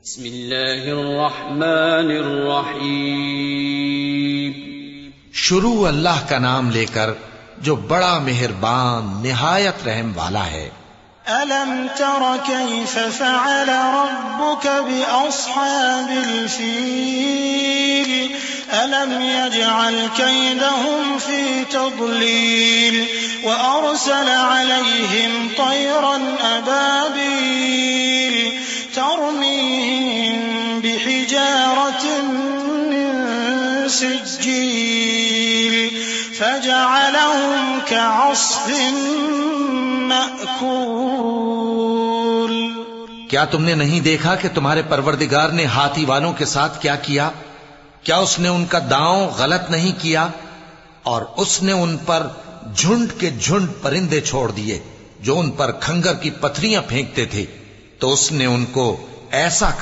بسم اللہ الرحمن الرحیم. شروع اللہ کا نام لے کر جو بڑا مہربان نہایت رحم والا ہے. أَلَمْ تَرَ كَيْفَ فَعَلَ رَبُّكَ بِأَصْحَابِ الْفِيلِ أَلَمْ يَجْعَلْ كَيْدَهُمْ فِي تَضْلِيلٍ وَأَرْسَلَ عَلَيْهِمْ طَيْرًا أَبَابِيلَ تَرْمِيهِمْ بِحِجَارَةٍ مِّن سِجِّيلٍ فَجَعَلَهُمْ كَعَصْفٍ مأکول. کیا تم نے نہیں دیکھا کہ تمہارے پروردگار نے ہاتھی والوں کے ساتھ کیا کیا؟ کیا اس نے ان کا داؤں غلط نہیں کیا؟ اور اس نے ان پر جھنڈ کے جھنڈ پرندے چھوڑ دیے جو ان پر کھنگر کی پتھریاں پھینکتے تھے، تو اس نے ان کو ایسا